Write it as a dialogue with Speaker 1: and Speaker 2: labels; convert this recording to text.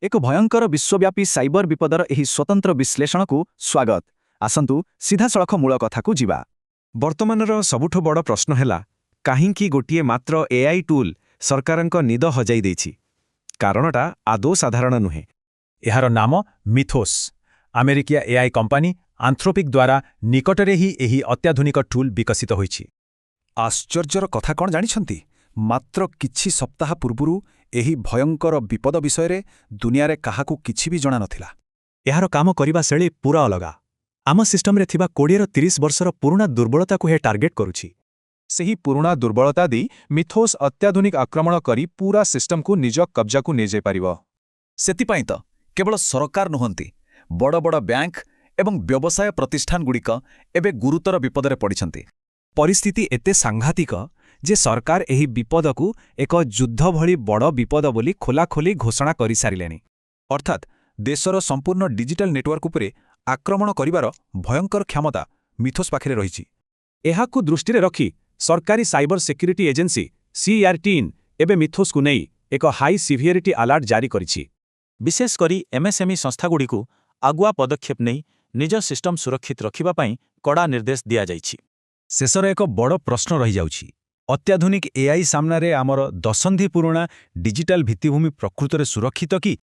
Speaker 1: ଏକ ଭୟଙ୍କର ବିଶ୍ୱବ୍ୟାପୀ ସାଇବର ବିପଦର ଏହି ସ୍ୱତନ୍ତ୍ର ବିଶ୍ଳେଷଣକୁ ସ୍ୱାଗତ। ଆସନ୍ତୁ ସିଧାସଳଖ ମୂଳ କଥାକୁ ଯିବା।
Speaker 2: ବର୍ତ୍ତମାନର ସବୁଠୁ ବଡ଼ ପ୍ରଶ୍ନ ହେଲା, କାହିଁକି ଗୋଟିଏ ମାତ୍ର ଏଆଇ ଟୁଲ୍ ସରକାରଙ୍କ ନିଦ ହଜାଇ ଦେଇଛି? କାରଣଟା ଆଦୌ ସାଧାରଣ ନୁହେଁ।
Speaker 3: ଏହାର ନାମ ମିଥୋସ୍। ଆମେରିକୀୟ ଏଆଇ କମ୍ପାନୀ ଆନ୍ଥ୍ରୋପିକ୍ ଦ୍ୱାରା ନିକଟରେ ହିଁ ଏହି ଅତ୍ୟାଧୁନିକ ଟୁଲ୍ ବିକଶିତ ହୋଇଛି।
Speaker 4: ଆଶ୍ଚର୍ଯ୍ୟର କଥା କ'ଣ ଜାଣିଛନ୍ତି? ମାତ୍ର କିଛି ସପ୍ତାହ ପୂର୍ବରୁ ଏହି ଭୟଙ୍କର ବିପଦ ବିଷୟରେ ଦୁନିଆରେ କାହାକୁ କିଛି ବି ଜଣାନଥିଲା।
Speaker 3: ଏହାର କାମ କରିବା ଶୈଳୀ ପୂରା ଅଲଗା। ଆମ ସିଷ୍ଟମରେ ଥିବା 20-30 ବର୍ଷର ପୁରୁଣା ଦୁର୍ବଳତାକୁ ହେ ଟାର୍ଗେଟ୍ କରୁଛି।
Speaker 5: ସେହି ପୁରୁଣା ଦୁର୍ବଳତା ଦେଇ ମିଥୋସ୍ ଅତ୍ୟାଧୁନିକ ଆକ୍ରମଣ କରି ପୂରା ସିଷ୍ଟମକୁ ନିଜ କବ୍ଜାକୁ ନେଇଯାଇପାରିବ।
Speaker 4: ସେଥିପାଇଁ ତ କେବଳ ସରକାର ନୁହନ୍ତି, ବଡ଼ ବଡ଼ ବ୍ୟାଙ୍କ ଏବଂ ବ୍ୟବସାୟ ପ୍ରତିଷ୍ଠାନଗୁଡ଼ିକ ଏବେ ଗୁରୁତର ବିପଦରେ ପଡ଼ିଛନ୍ତି।
Speaker 2: ପରିସ୍ଥିତି ଏତେ ସାଂଘାତିକ ଯେ ସରକାର ଏହି ବିପଦକୁ ଏକ ଯୁଦ୍ଧ ଭଳି ବଡ଼ ବିପଦ ବୋଲି ଖୋଲାଖୋଲି ଘୋଷଣା କରିସାରିଲେଣି।
Speaker 4: ଅର୍ଥାତ୍ ଦେଶର ସମ୍ପୂର୍ଣ୍ଣ ଡିଜିଟାଲ ନେଟୱାର୍କ ଉପରେ ଆକ୍ରମଣ କରିବାର ଭୟଙ୍କର କ୍ଷମତା ମିଥୋସ୍ ପାଖରେ ରହିଛି।
Speaker 3: ଏହାକୁ ଦୃଷ୍ଟିରେ ରଖି ସରକାରୀ ସାଇବର ସିକ୍ୟୁରିଟି ଏଜେନ୍ସି CERT ଏବେ ମିଥୋସ୍କୁ ନେଇ ଏକ ହାଇ ସିଭିୟରିଟି ଆଲର୍ଟ ଜାରି କରିଛି।
Speaker 6: ବିଶେଷ କରି MSME ସଂସ୍ଥାଗୁଡ଼ିକୁ ଆଗୁଆ ପଦକ୍ଷେପ ନେଇ ନିଜ ସିଷ୍ଟମ ସୁରକ୍ଷିତ ରଖିବା ପାଇଁ କଡ଼ା ନିର୍ଦ୍ଦେଶ ଦିଆଯାଇଛି।
Speaker 2: ଶେଷରେ ଏକ ବଡ଼ ପ୍ରଶ୍ନ ରହିଯାଉଛି, ଅତ୍ୟାଧୁନିକ ଏଆଇ ସାମ୍ନାରେ ଆମର ଦଶନ୍ଧି ପୁରୁଣା ଡିଜିଟାଲ ଭିତ୍ତିଭୂମି ପ୍ରକୃତରେ ସୁରକ୍ଷିତ କି?